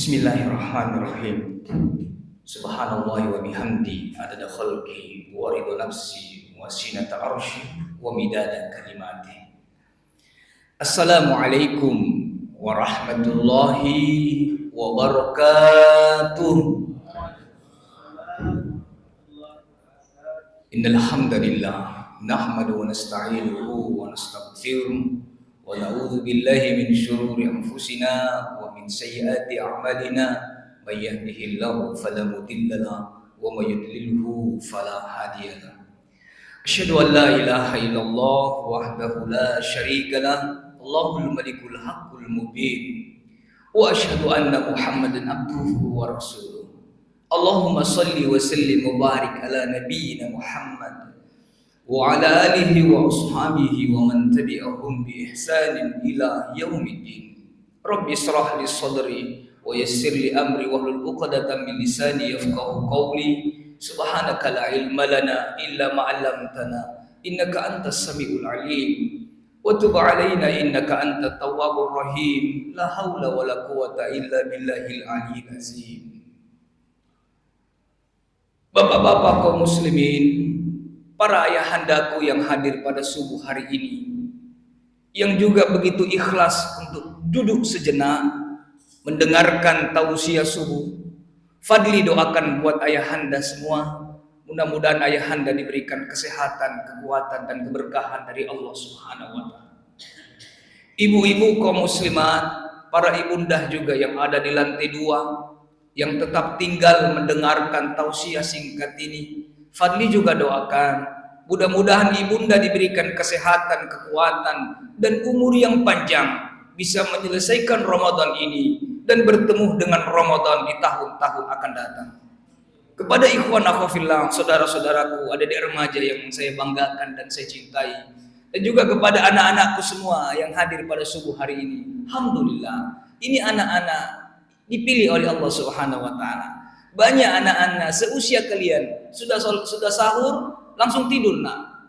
Bismillahirrahmanirrahim. Subhanallah wa bihamdi adada khalqi wa ridha nafsi wa sinata arsy wa midada kalimati. Assalamualaikum warahmatullahi wabarakatuh. Innal hamdalillah nahmadu wa nasta'inuhu wa nastaghfiruh wa na'udzu billahi min syururi anfusina wa min sayyiati a'malina may yahdihillahu fala mudilla lahu wa may yudlilhu fala hadiya lahu. Asyhadu an la ilaha illallah wahdahu la syarika lah, Allahul malikul haqqul mubin, wa asyhadu anna Muhammadan abduhu wa rasuluh. Allahumma salli wa sallim wa barik ala nabiyyina Muhammad wa ala alihi wa ashabihi wa man tabi'ahum bi ihsanin ila yaumiddin. Rabbi israh li sadri wa yassir li amri wahlul 'uqdatam min lisani yafqahu qawli. Subhanaka la ilma lana illa ma 'allamtana innaka antas samiul alim wa tub 'alaina innaka antat tawwabur rahim. La haula wala quwwata illa billahil aliyyil azim. Bapak-bapak kaum muslimin, para ayahandaku yang hadir pada subuh hari ini, yang juga begitu ikhlas untuk duduk sejenak mendengarkan tausiah subuh. Fadli doakan buat ayahanda semua, mudah-mudahan ayahanda diberikan kesehatan, kekuatan dan keberkahan dari Allah Subhanahu wa taala. Ibu-ibu kaum muslimat, para ibundah juga yang ada di lantai 2 yang tetap tinggal mendengarkan tausiah singkat ini, Fadli juga doakan mudah-mudahan ibunda diberikan kesehatan, kekuatan dan umur yang panjang, bisa menyelesaikan Ramadan ini dan bertemu dengan Ramadan di tahun-tahun akan datang. Kepada ikhwan akhwafillah, saudara-saudaraku, adik-adik remaja yang saya banggakan dan saya cintai, dan juga kepada anak-anakku semua yang hadir pada subuh hari ini. Alhamdulillah, ini anak-anak dipilih oleh Allah Subhanahu wa taala. Banyak anak-anak seusia kalian sudah sahur langsung tidur nak.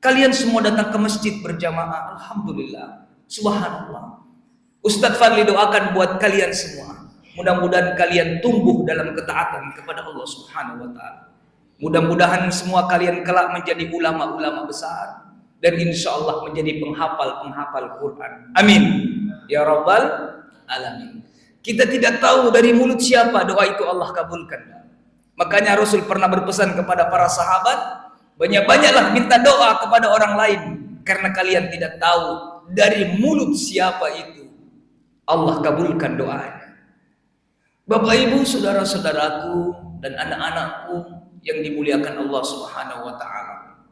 Kalian semua datang ke masjid berjamaah. Alhamdulillah. Subhanallah. Ustadz Fadli doakan buat kalian semua. Mudah-mudahan kalian tumbuh dalam ketaatan kepada Allah Subhanahu wa taala. Mudah-mudahan semua kalian kelak menjadi ulama-ulama besar dan insya Allah menjadi penghafal Quran. Amin. Ya Rabbal alamin. Kita tidak tahu dari mulut siapa doa itu Allah kabulkan. Makanya Rasul pernah berpesan kepada para sahabat, banyak-banyaklah minta doa kepada orang lain, karena kalian tidak tahu dari mulut siapa itu Allah kabulkan doanya. Bapak Ibu, saudara-saudaraku dan anak-anakku yang dimuliakan Allah Subhanahu wa taala.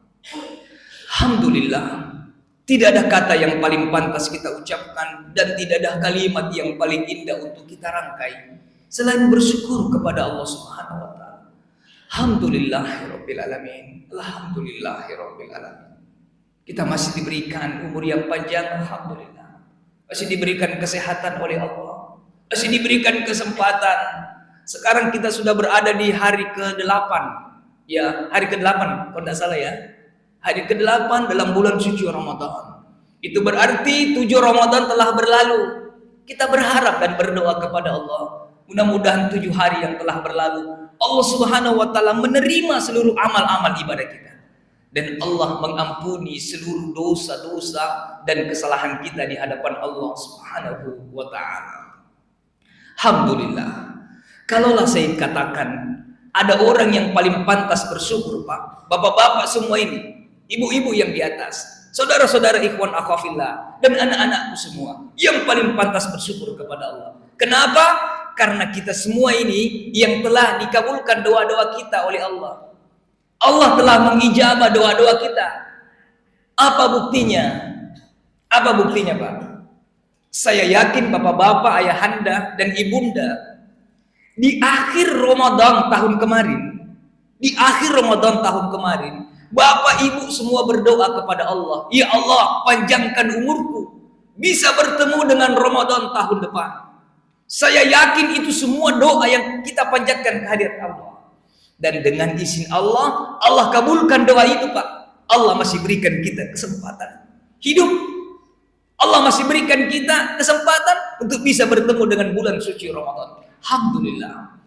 Alhamdulillah, tidak ada kata yang paling pantas kita ucapkan dan tidak ada kalimat yang paling indah untuk kita rangkai selain bersyukur kepada Allah Subhanahu wa taala. Alhamdulillahirabbil alamin. Alhamdulillahirabbil alamin. Kita masih diberikan umur yang panjang, alhamdulillah. Masih diberikan kesehatan oleh Allah. Masih diberikan kesempatan. Sekarang kita sudah berada di hari ke-8. Ya, hari ke-8 kalau tidak salah ya. Hari ke-8 dalam bulan suci Ramadan. Itu berarti 7 Ramadan telah berlalu. Kita berharap dan berdoa kepada Allah, mudah-mudahan 7 hari yang telah berlalu Allah Subhanahu wa taala menerima seluruh amal-amal ibadah kita, dan Allah mengampuni seluruh dosa-dosa dan kesalahan kita di hadapan Allah Subhanahu wa taala. Alhamdulillah. Kalaulah saya katakan ada orang yang paling pantas bersyukur, Pak, bapak-bapak semua ini, ibu-ibu yang di atas, saudara-saudara ikhwan akhwafillah dan anak-anakku semua yang paling pantas bersyukur kepada Allah. Kenapa? Karena kita semua ini yang telah dikabulkan doa-doa kita oleh Allah. Allah telah mengijabah doa-doa kita. Apa buktinya? Apa buktinya, Pak? Saya yakin bapak-bapak, ayahanda dan ibunda di akhir Ramadan tahun kemarin, bapak ibu semua berdoa kepada Allah, ya Allah, panjangkan umurku bisa bertemu dengan Ramadan tahun depan. Saya yakin itu semua doa yang kita panjatkan kehadirat Allah. Dan dengan izin Allah, Allah kabulkan doa itu, Pak. Allah masih berikan kita kesempatan hidup. Allah masih berikan kita kesempatan untuk bisa bertemu dengan bulan suci Ramadan. Alhamdulillah.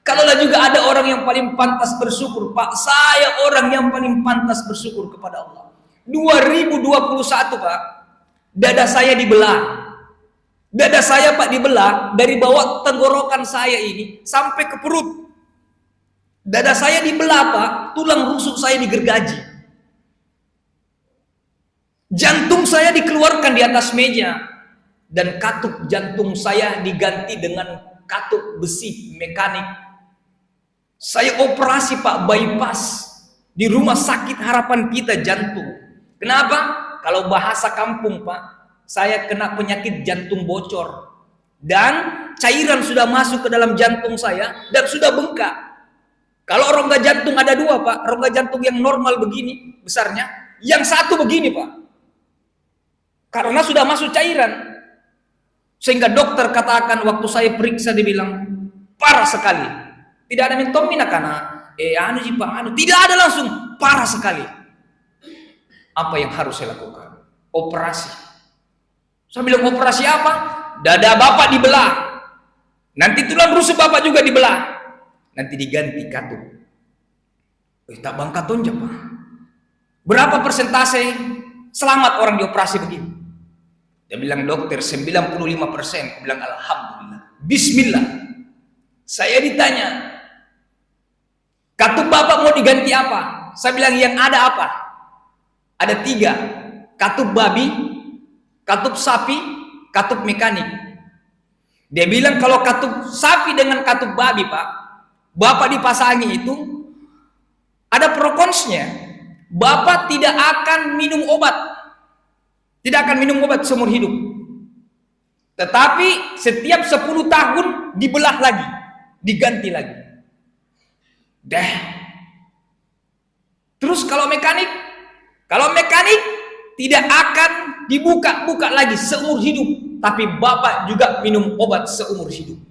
Kalaulah juga ada orang yang paling pantas bersyukur, Pak, saya orang yang paling pantas bersyukur kepada Allah. 2021, Pak, dada saya dibelah. Dada saya, Pak, dibelah dari bawah tenggorokan saya ini sampai ke perut. Dada saya dibelah, Pak, tulang rusuk saya digergaji. Jantung saya dikeluarkan di atas meja dan katup jantung saya diganti dengan katup besi mekanik. Saya operasi, Pak, bypass di rumah sakit Harapan Kita Jantung. Kenapa? Kalau bahasa kampung, Pak, saya kena penyakit jantung bocor dan cairan sudah masuk ke dalam jantung saya dan sudah bengkak. Kalau rongga jantung ada dua, Pak, rongga jantung yang normal begini besarnya, yang satu begini, Pak, karena sudah masuk cairan. Sehingga dokter katakan waktu saya periksa, dibilang parah sekali. Tidak ada mentomina karena tidak ada, langsung parah sekali. Apa yang harus saya lakukan? Operasi. Saya bilang, operasi apa? Dada Bapak dibelah. Nanti tulang rusuk Bapak juga dibelah. Nanti diganti katup. Tak bangka tonjak, Pak. Berapa persentase selamat orang dioperasi begini? Dia bilang, dokter 95%. Dia bilang, alhamdulillah. Bismillah. Saya ditanya, katup Bapak mau diganti apa? Saya bilang, yang ada apa? Ada 3. Katup babi, katup sapi, katup mekanik. Dia bilang, kalau katup sapi dengan katup babi, Pak, Bapak dipasangi itu ada pro konsnya. Bapak tidak akan minum obat. Tidak akan minum obat seumur hidup. Tetapi setiap 10 tahun dibelah lagi, diganti lagi. Dah. Terus kalau mekanik tidak akan dibuka-buka lagi seumur hidup, tapi Bapak juga minum obat seumur hidup.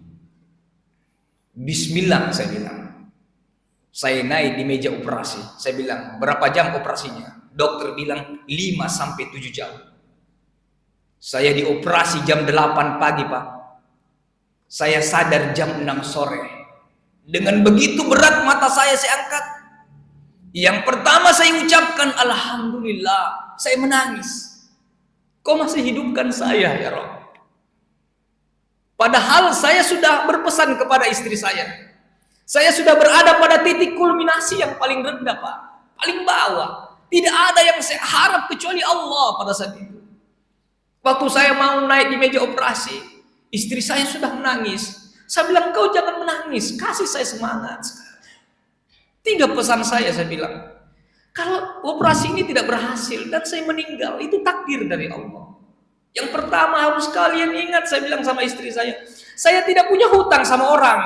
Bismillah, saya bilang. Saya naik di meja operasi. Saya bilang, berapa jam operasinya? Dokter bilang 5 sampai 7 jam. Saya dioperasi jam 8 pagi, Pak. Saya sadar jam 6 sore. Dengan begitu berat mata saya angkat. Yang pertama saya ucapkan, alhamdulillah. Saya menangis. Kau masih hidupkan saya, ya Rabb. Padahal saya sudah berpesan kepada istri saya. Saya sudah berada pada titik kulminasi yang paling rendah, Pak. Paling bawah. Tidak ada yang saya harap kecuali Allah pada saat itu. Waktu saya mau naik di meja operasi, istri saya sudah menangis. Saya bilang, kau jangan menangis, kasih saya semangat. 3 pesan saya bilang, kalau operasi ini tidak berhasil dan saya meninggal, itu takdir dari Allah. Yang pertama harus kalian ingat, saya bilang sama istri saya tidak punya hutang sama orang.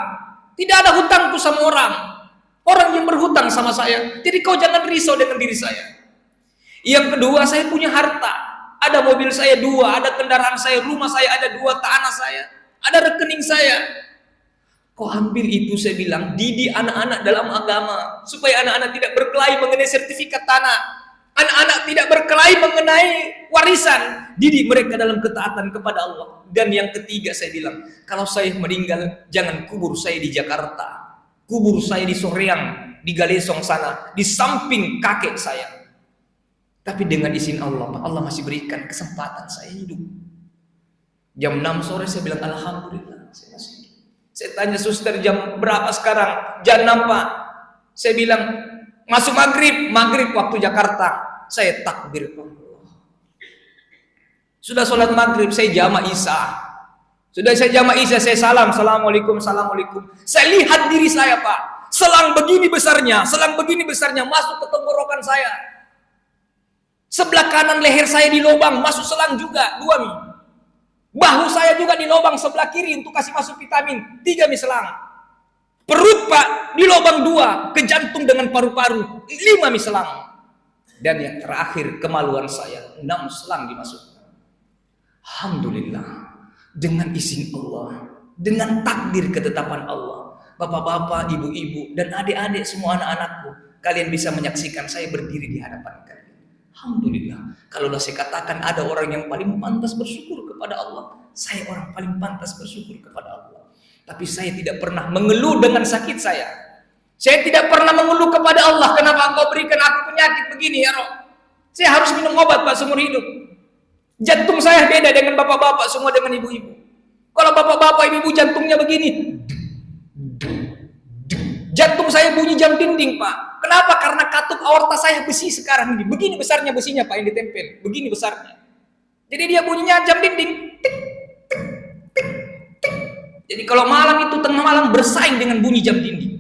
Tidak ada hutangku sama orang. Orang yang berhutang sama saya. Jadi kau jangan risau dengan diri saya. Yang kedua, saya punya harta. Ada mobil saya 2, ada kendaraan saya, rumah saya ada 2, tanah saya, ada rekening saya. Kau ambil itu, saya bilang, didik anak-anak dalam agama supaya anak-anak tidak berkelahi mengenai sertifikat tanah, anak-anak tidak berkelahi mengenai warisan, didik mereka dalam ketaatan kepada Allah. Dan yang ketiga, saya bilang, kalau saya meninggal, jangan kubur saya di Jakarta, kubur saya di Soreang, di Galesong sana, di samping kakek saya. Tapi dengan izin Allah, Pak, Allah masih berikan kesempatan saya hidup. Jam 6 sore saya bilang, alhamdulillah, saya masih hidup. Saya tanya suster, jam berapa sekarang? Jam 6, Pak. Saya bilang, masuk maghrib waktu Jakarta. Saya takbir, Pak. Sudah sholat maghrib, saya jamaah isya. Sudah saya jamaah isya, saya salam, assalamualaikum, assalamualaikum. Saya lihat diri saya, Pak. Selang begini besarnya masuk ke tenggorokan saya. Sebelah kanan leher saya di lubang, masuk selang juga 2 mi. Bahu saya juga di lubang sebelah kiri untuk kasih masuk vitamin 3 mi selang. Perut, Pak, di lubang 2, ke jantung dengan paru-paru 5 mi selang. Dan yang terakhir kemaluan saya 6 selang dimasukkan. Alhamdulillah, dengan izin Allah, dengan takdir ketetapan Allah. Bapak-bapak, ibu-ibu, dan adik-adik semua anak-anakku, kalian bisa menyaksikan saya berdiri di hadapan kalian. Alhamdulillah. Kalau saya katakan ada orang yang paling pantas bersyukur kepada Allah, saya orang paling pantas bersyukur kepada Allah. Tapi saya tidak pernah mengeluh dengan sakit saya. Saya tidak pernah mengeluh kepada Allah, kenapa Engkau berikan aku penyakit begini ya Rob? Saya harus minum obat Pak seumur hidup. Jantung saya beda dengan bapak-bapak semua dengan ibu-ibu. Kalau bapak-bapak ibu-ibu jantungnya begini, jantung saya bunyi jam dinding Pak. Kenapa? Karena katup aorta saya besi sekarang ini. Begini besarnya besinya Pak yang ditempel. Begini besarnya. Jadi dia bunyinya jam dinding. Tik, tik, tik, tik. Jadi kalau malam itu tengah malam bersaing dengan bunyi jam dinding.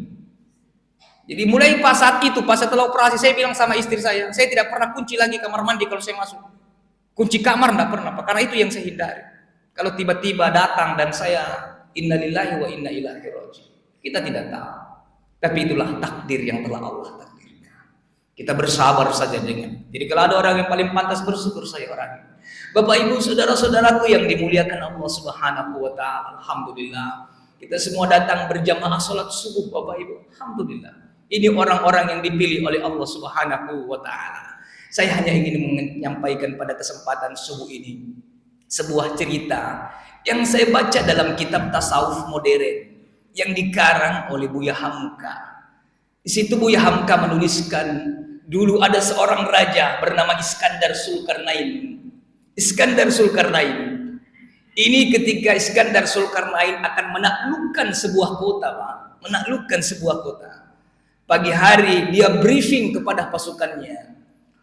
Jadi mulai pas saat itu, pas setelah operasi, saya bilang sama istri saya tidak pernah kunci lagi kamar mandi kalau saya masuk. Kunci kamar enggak pernah Pak, karena itu yang saya hindari. Kalau tiba-tiba datang dan saya innalillahi wa inna ilaihi raji'un. Kita tidak tahu. Tapi itulah takdir yang telah Allah takdirkan. Kita bersabar saja dengan. Jadi kalau ada orang yang paling pantas bersyukur, saya orang. Bapak Ibu, saudara-saudaraku yang dimuliakan Allah Subhanahu wa taala, alhamdulillah. Kita semua datang berjamaah salat subuh Bapak Ibu. Alhamdulillah. Ini orang-orang yang dipilih oleh Allah Subhanahu wa taala. Saya hanya ingin menyampaikan pada kesempatan subuh ini sebuah cerita yang saya baca dalam kitab tasawuf modern yang dikarang oleh Buya Hamka. Di situ Buya Hamka menuliskan, dulu ada seorang raja bernama Iskandar Zulkarnain. Iskandar Zulkarnain. Ini ketika Iskandar Zulkarnain akan menaklukkan sebuah kota, Pak. Menaklukkan sebuah kota. Pagi hari dia briefing kepada pasukannya.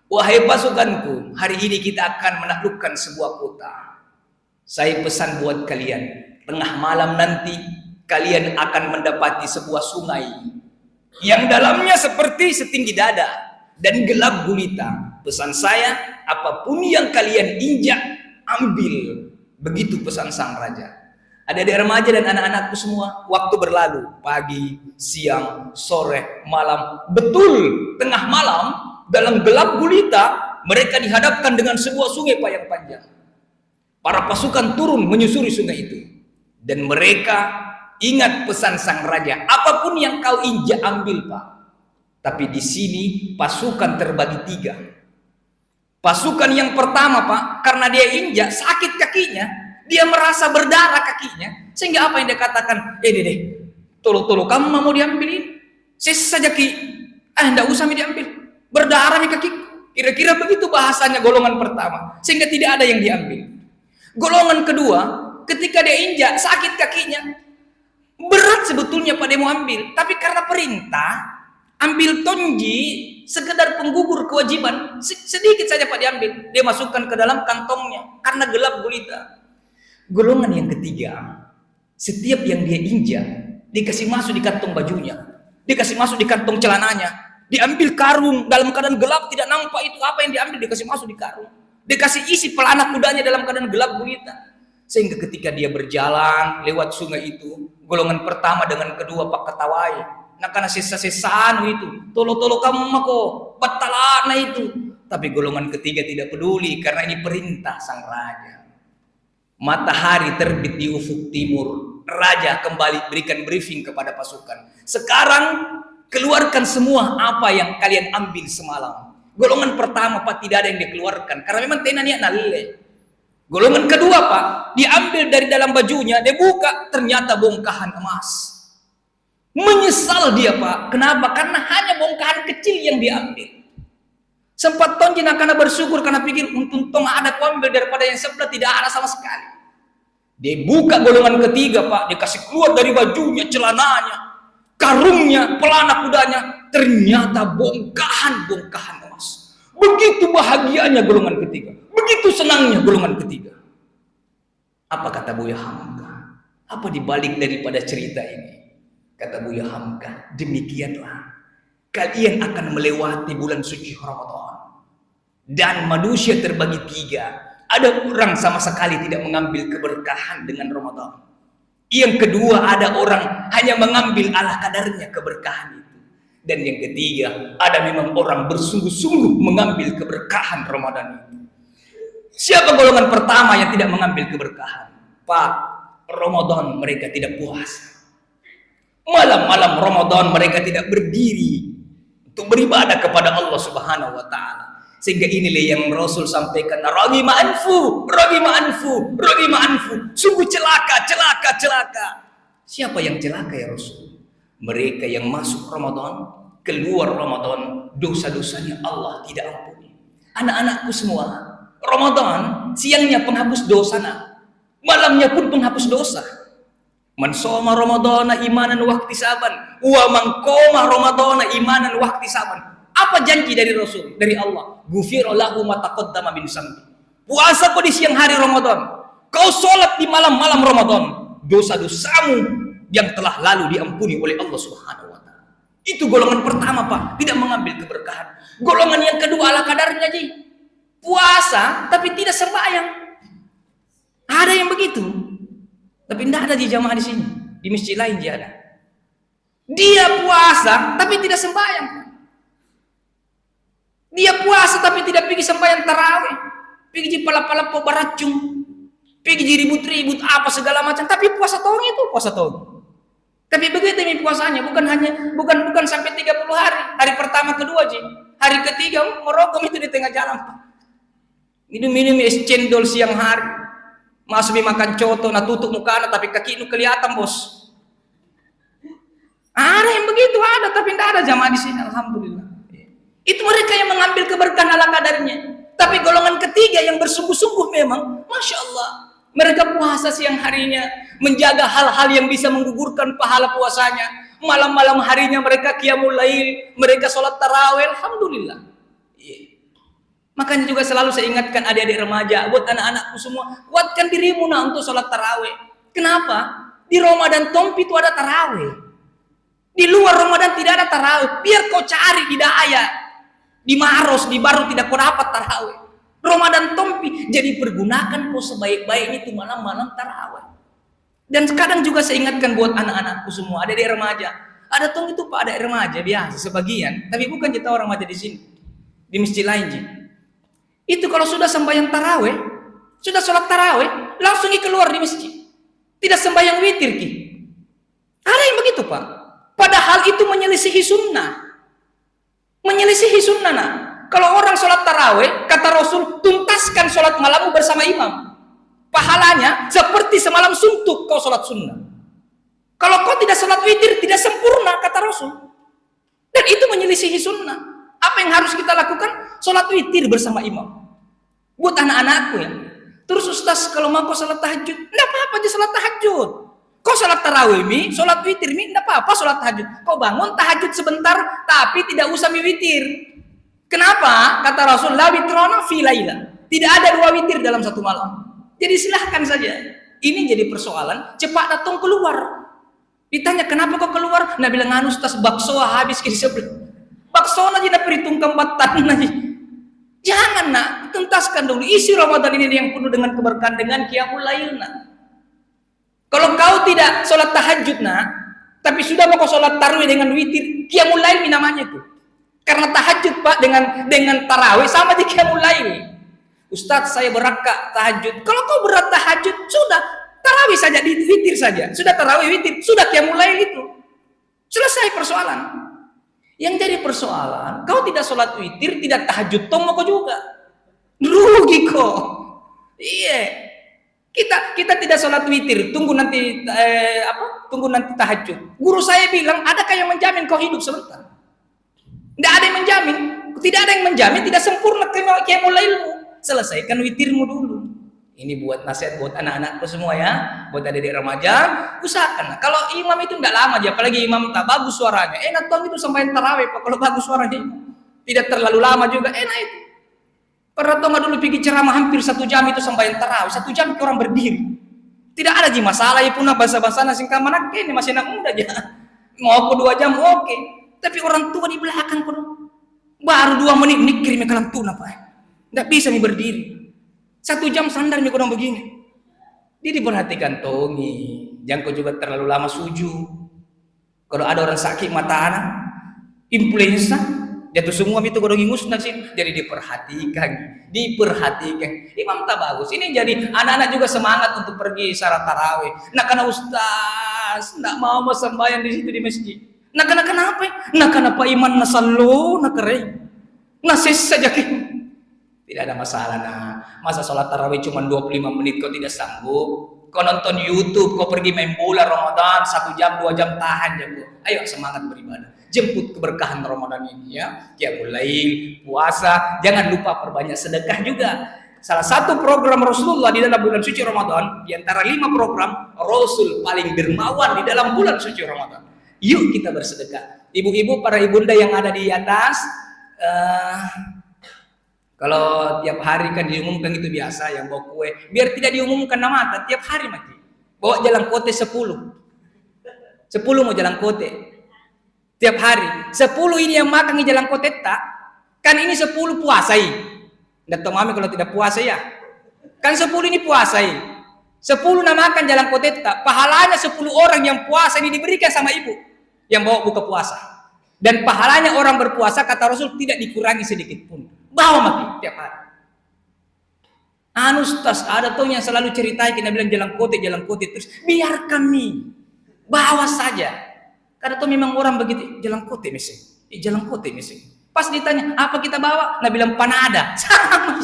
Wahai pasukanku, hari ini kita akan menaklukkan sebuah kota. Saya pesan buat kalian, tengah malam nanti kalian akan mendapati sebuah sungai yang dalamnya seperti setinggi dada dan gelap gulita. Pesan saya, apapun yang kalian injak, ambil. Begitu pesan sang raja. Adik-adik remaja dan anak-anakku semua, waktu berlalu, pagi, siang, sore, malam, betul tengah malam, dalam gelap gulita, mereka dihadapkan dengan sebuah sungai Pak yang panjang. Para pasukan turun menyusuri sungai itu. Dan mereka ingat pesan sang raja, apapun yang kau injak ambil Pak. Tapi di sini pasukan terbagi 3. Pasukan yang pertama Pak, karena dia injak, sakit kakinya, dia merasa berdarah kakinya, sehingga apa yang dia katakan, deh, tolong kamu mau diambil ini, saya saja enggak usah diambil, berdarah nih kaki. Kira-kira begitu bahasanya golongan pertama, sehingga tidak ada yang diambil. Golongan kedua, ketika dia injak, sakit kakinya, berat sebetulnya Pak dia mau ambil, tapi karena perintah, ambil tonji, sekedar penggugur kewajiban, sedikit saja Pak diambil, dia masukkan ke dalam kantongnya, karena gelap gulita. Golongan yang ketiga, setiap yang dia injak dikasih masuk di kantong bajunya, dikasih masuk di kantong celananya, diambil karung dalam keadaan gelap tidak nampak itu apa yang diambil, dikasih masuk di karung, dikasih isi pelana kudanya dalam keadaan gelap gulita. Sehingga ketika dia berjalan lewat sungai itu, golongan pertama dengan kedua Pak ketawai, nah karena sisa-sisaan itu, tolo kamu mako batalana itu. Tapi golongan ketiga tidak peduli karena ini perintah sang raja. Matahari terbit di ufuk timur. Raja kembali berikan briefing kepada pasukan. Sekarang keluarkan semua apa yang kalian ambil semalam. Golongan pertama Pak tidak ada yang dikeluarkan karena memang tenanya nalle. Golongan kedua Pak diambil dari dalam bajunya, dia buka ternyata bongkahan emas. Menyesal dia Pak. Kenapa? Karena hanya bongkahan kecil yang diambil. Sempat tonjin karena bersyukur karena pikir untung ada ambil daripada yang sebelah tidak ada sama sekali. Dia buka golongan ketiga Pak, dia kasih keluar dari bajunya, celananya, karungnya, pelana kudanya, ternyata bongkahan emas. Begitu bahagianya golongan ketiga, begitu senangnya golongan ketiga. Apa kata Buya Hamka? Apa dibalik daripada cerita ini? Kata Buya Hamka, demikianlah kalian akan melewati bulan suci Ramadan. Dan manusia terbagi 3. Ada orang sama sekali tidak mengambil keberkahan dengan Ramadan. Yang kedua, ada orang hanya mengambil ala kadarnya keberkahan itu. Dan yang ketiga, ada memang orang bersungguh-sungguh mengambil keberkahan Ramadan itu. Siapa golongan pertama yang tidak mengambil keberkahan? Pak, Ramadan mereka tidak puasa. Malam-malam Ramadan mereka tidak berdiri untuk beribadah kepada Allah Subhanahu wa taala. Sehingga inilah yang Rasul sampaikan, ragima anfu. Sungguh celaka. Siapa yang celaka ya Rasul? Mereka yang masuk Ramadan, keluar Ramadan, dosa-dosanya Allah tidak ampuni. Anak-anakku semua, Ramadan siangnya penghapus dosa, malamnya pun penghapus dosa. Man shoma ramadhana imanan wa ihtisaban wa man qama ramadhana imanan wa ihtisaban. Apa janji dari Rasul, dari Allah? Ghufira lahu ma taqaddama min dzambi. Puasa kau di siang hari Ramadan, kau sholat di malam-malam Ramadan, dosa-dosamu yang telah lalu diampuni oleh Allah Subhanahu wa taala. Itu golongan pertama, Pak, tidak mengambil keberkahan. Golongan yang kedua ala kadarnya, Ji. Puasa tapi tidak sembahyang. Ada yang begitu. Tapi tidak ada di jamaah di sini. Di masjid lain dia ada. Dia puasa tapi tidak sembahyang. Dia puasa tapi tidak pergi sembahyang tarawih. Pergi pala-pala po baracung. Pergi ribut-ribut apa segala macam. Tapi puasa tahun itu puasa tahun. Tapi begitu ini puasanya, bukan sampai 30 hari. Hari pertama, kedua, Ji. Hari ketiga merokok itu di tengah jalan. Minum es cendol siang hari. Masuk makan coto, tutup muka, tapi kaki itu kelihatan, bos. Ada yang begitu, ada, tapi tidak ada jamaah di sini, alhamdulillah. Itu mereka yang mengambil keberkahan ala kadarnya. Tapi golongan ketiga yang bersungguh-sungguh memang, masya Allah, mereka puasa siang harinya, menjaga hal-hal yang bisa menggugurkan pahala puasanya. Malam-malam harinya mereka qiyamul lail, mereka sholat tarawih, alhamdulillah. Makanya juga selalu saya ingatkan adik-adik remaja, buat anak-anakku semua, kuatkan dirimu untuk sholat tarawih. Kenapa? Di Ramadan tompi itu ada tarawih. Di luar Ramadan tidak ada tarawih. Biar kau cari di Daya, di Maros, di Baru tidak kau dapat tarawih. Ramadan tompi, jadi pergunakan kau sebaik-baiknya itu malam-malam tarawih. Dan kadang juga saya ingatkan buat anak-anakku semua, adik-adik remaja. Ada tong itu Pak adik remaja biasa sebagian, tapi bukan kita orang remaja di sini, di masjid lain, Ji. Itu kalau sudah sembahyang tarawih, sudah sholat tarawih, langsung keluar di masjid. Tidak sembahyang witir, Ki. Ada yang begitu, Pak. Padahal itu menyelisihi sunnah. Menyelisihi sunnah, nah. Kalau orang sholat tarawih, kata Rasul, tuntaskan sholat malammu bersama imam. Pahalanya seperti semalam suntuk kau sholat sunnah. Kalau kau tidak sholat witir, tidak sempurna, kata Rasul. Dan itu menyelisihi sunnah. Apa yang harus kita lakukan? Sholat witir bersama imam. Buat anak-anakku ya. Terus Ustaz, kalau mau kau sholat tahajud, enggak apa-apa aja sholat tahajud. Kau sholat tarawih mi, sholat witir mi, enggak apa-apa sholat tahajud. Kau bangun tahajud sebentar, tapi tidak usah mi witir. Kenapa? Kata Rasul, la witrona fi laila. Tidak ada 2 witir dalam satu malam. Jadi silahkan saja. Ini jadi persoalan, cepat datang keluar. Ditanya, kenapa kau keluar? Nah bilang, anu Ustaz, bakso habis ke sebelah. Bakso aja nak perhitung kembatan aja. Jangan nak, tuntaskan dulu isi Ramadan ini yang penuh dengan keberkahan, dengan qiyamul lail nak. Kalau kau tidak sholat tahajud nak, tapi sudah mau kau sholat tarawih dengan witir, qiyamul lail namanya itu. Karena tahajud Pak dengan tarawih sama di qiyamul lail. Ustaz, saya berakak tahajud. Kalau kau berat tahajud, sudah tarawih saja, di witir saja. Sudah tarawih witir, sudah qiyamul lail itu. Selesai persoalan. Yang jadi persoalan, kau tidak sholat witir, tidak tahajud, tomo kau juga. Rugi kok. Iya. Kita tidak sholat witir, tunggu nanti tunggu nanti tahajud. Guru saya bilang, adakah yang menjamin kau hidup sebentar? Tidak ada yang menjamin. Tidak ada yang menjamin, tidak sempurna qiyamul lailmu. Selesaikan witirmu dulu. Ini buat nasihat buat anak-anakku semua ya, buat adik-adik remaja, usahakan. Kalau imam itu enggak lama aja, apalagi imam tak bagus suaranya. Enak dong itu sampai tarawih Pak, kalau bagus suaranya. Tidak terlalu lama juga, enak itu. Pernah tau dulu pergi ceramah hampir 1 jam itu sampai tarawih, 1 jam itu orang berdiri. Tidak ada lagi masalah ya punah bahasa-bahasa singkat mana ini masih anak muda aja. Mau aku 2 jam oke. Tapi orang tua di belakang pun baru 2 menit mikir mekalan tuna Pak. Enggak bisa nih berdiri. 1 jam sandar nih kurang begini. Dia diperhatikan tongi. Jangan kau juga terlalu lama sujud. Kalau ada orang sakit mata anak, influenza, jatuh semua itu kodong ingusna sih. Jadi diperhatikan. Imam tak bagus. Ini jadi anak-anak juga semangat untuk pergi syarat tarawih. Nah karena Ustaz nggak mau sembahyang di situ di masjid. Nah kenapa? Nah kenapa iman nasallu nak kering? Nasis saja Tidak ada masalah nah. Masa sholat tarawih cuma 25 menit kau tidak sanggup? Kau nonton YouTube, kau pergi main bola Ramadan 1 jam 2 jam, tahan jago. Ayo semangat beribadah. Jemput keberkahan Ramadan ini ya. Qiyamul lail, puasa, jangan lupa perbanyak sedekah juga. Salah satu program Rasulullah di dalam bulan suci Ramadan, di antara 5 program, Rasul paling dermawan di dalam bulan suci Ramadan. Yuk kita bersedekah. Ibu-ibu, para ibunda yang ada di atas, kalau tiap hari kan diumumkan itu biasa, yang bawa kue. Biar tidak diumumkan nama, tiap hari mati. Bawa jalan kote 10. 10 mau jalan kote. Tiap hari. 10 ini yang makan di jalan kote tak. Kan ini 10 puasai. Nggak tahu mami kalau tidak puasa ya. Kan 10 ini puasai. 10 namakan jalan kote tak. Pahalanya 10 orang yang puasa ini diberikan sama ibu. Yang bawa buka puasa. Dan pahalanya orang berpuasa, kata Rasul, tidak dikurangi sedikit pun. Bawa mati tiap hari. Ustaz, ada tuh yang selalu ceritain, kita bilang jalan kote terus. Biarkan nih. Bawa saja. Karena tuh memang orang begitu, jalan kote mesin. Jalan kote mesin. Pas ditanya, apa kita bawa? Nah bilang panada. Sama.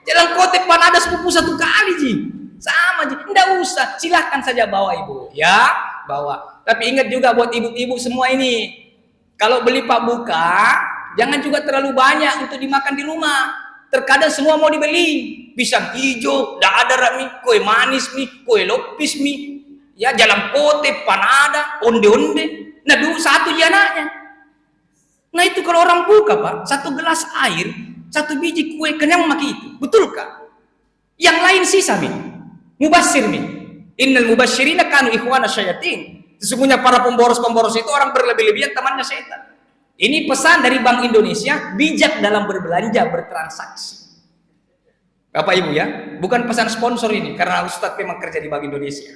Jalan kote panada sepupu 1 kali ji. Sama ji. Nggak usah, silahkan saja bawa ibu. Ya, bawa. Tapi ingat juga buat ibu-ibu semua ini. Kalau beli pak buka, jangan juga terlalu banyak untuk dimakan di rumah. Terkadang semua mau dibeli. Pisang hijau, dadar mie, kue manis mie, kue lopis mie, ya jalan kote, panada, onde-onde. Nah dulu 1 jananya. Nah itu kalau orang buka pak, 1 gelas air, 1 biji kue kenyang maki itu. Betulkah? Yang lain sisa mie. Mubasyir mie. Innal mubasyirina kanu ikhwana syayatin. Sesungguhnya para pemboros-pemboros itu orang berlebih-lebihan temannya setan. Ini pesan dari Bank Indonesia, bijak dalam berbelanja, bertransaksi. Bapak Ibu ya, bukan pesan sponsor ini, karena Ustadz memang kerja di Bank Indonesia.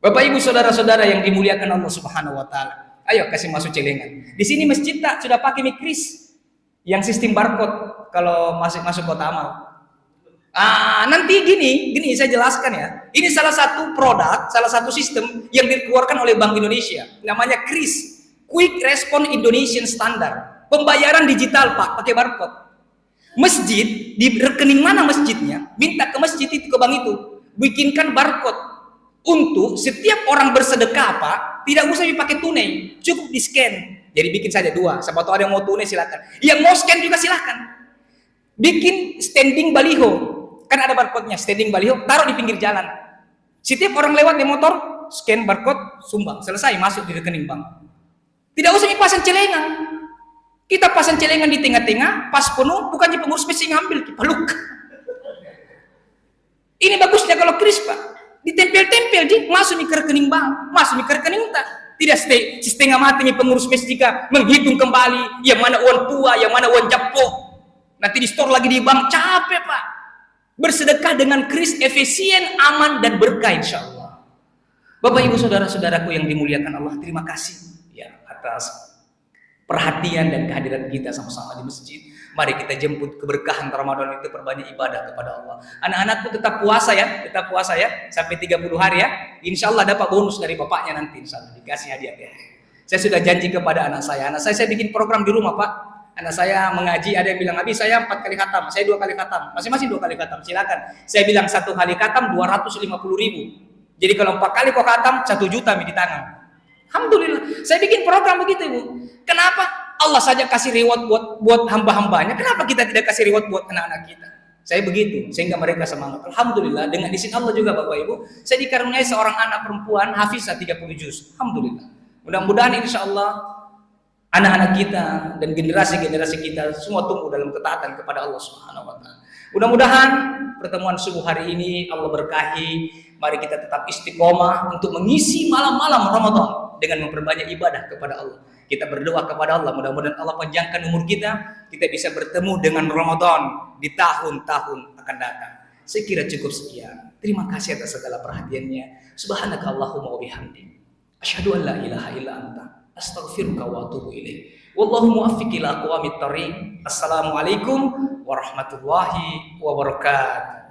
Bapak Ibu, saudara-saudara yang dimuliakan Allah Subhanahu Wa Taala, ayo kasih masuk celengan. Di sini masjid tak sudah pakai mikris, yang sistem barcode kalau masuk kota amal. Nanti gini saya jelaskan ya. Ini salah satu produk, salah satu sistem yang dikeluarkan oleh Bank Indonesia, namanya KRIS. Quick Response Indonesian Standard. Pembayaran digital pak, pakai barcode. Masjid, di rekening mana masjidnya, minta ke masjid itu, ke bank itu, bikinkan barcode. Untuk setiap orang bersedekah pak, tidak usah dipakai tunai, cukup di scan. Jadi bikin saja 2, siapa tahu ada yang mau tunai silakan. Yang mau scan juga silakan. Bikin standing baliho, kan ada barcode-nya, standing baliho, taruh di pinggir jalan. Setiap orang lewat di motor, scan barcode, sumbang, selesai, masuk di rekening bank. Tidak usah dipasang celengan. Kita pasang celengan di tengah-tengah, pas penuh, bukannya pengurus masjid ngambil, peluk. Ini bagusnya kalau kris pak, ditempel-tempel, masuk ke rekening bank, masuk ke rekening tak. Tidak setengah mati pengurus masjid jika menghitung kembali, yang mana uang tua, yang mana uang japo. Nanti di store lagi di bank, capek pak. Bersedekah dengan kris efisien, aman, dan berkah insya Allah. Bapak ibu saudara-saudaraku yang dimuliakan Allah, terima kasih ya atas perhatian dan kehadiran kita sama-sama di masjid. Mari kita jemput keberkahan Ramadan itu, perbanyak ibadah kepada Allah. Anak-anakku tetap puasa ya sampai 30 hari ya. Insya Allah dapat bonus dari bapaknya nanti, insya Allah dikasih hadiah ya. Saya sudah janji kepada anak saya bikin program di rumah pak. Anak saya mengaji, ada yang bilang Abi saya 4 kali khatam, saya 2 kali khatam, masing-masing 2 kali khatam, silakan. Saya bilang 1 kali khatam 250.000. Jadi kalau 4 kali kok khatam 1 juta di tangan. Alhamdulillah, saya bikin program begitu ibu. Kenapa? Allah saja kasih reward buat hamba-hambanya. Kenapa kita tidak kasih reward buat anak-anak kita? Saya begitu, sehingga mereka semangat. Alhamdulillah, dengan izin Allah juga Bapak Ibu, saya dikaruniai seorang anak perempuan hafizah 30 juz. Alhamdulillah. Mudah-mudahan insya Allah anak-anak kita dan generasi-generasi kita semua tumbuh dalam ketaatan kepada Allah Subhanahu Wa Taala. Mudah-mudahan pertemuan subuh hari ini Allah berkahi. Mari kita tetap istiqomah untuk mengisi malam-malam Ramadan dengan memperbanyak ibadah kepada Allah. Kita berdoa kepada Allah, mudah-mudahan Allah panjangkan umur kita bisa bertemu dengan Ramadan di tahun-tahun akan datang. Saya kira cukup sekian. Terima kasih atas segala perhatiannya. Subhanaka Allahumma wa bihamdik. Asyhadu an la ilaha illa anta, astaghfiruka wa atubu ilaik. Wallahu muwaffiq ila aqwamit thoriq. Assalamualaikum warahmatullahi wabarakatuh.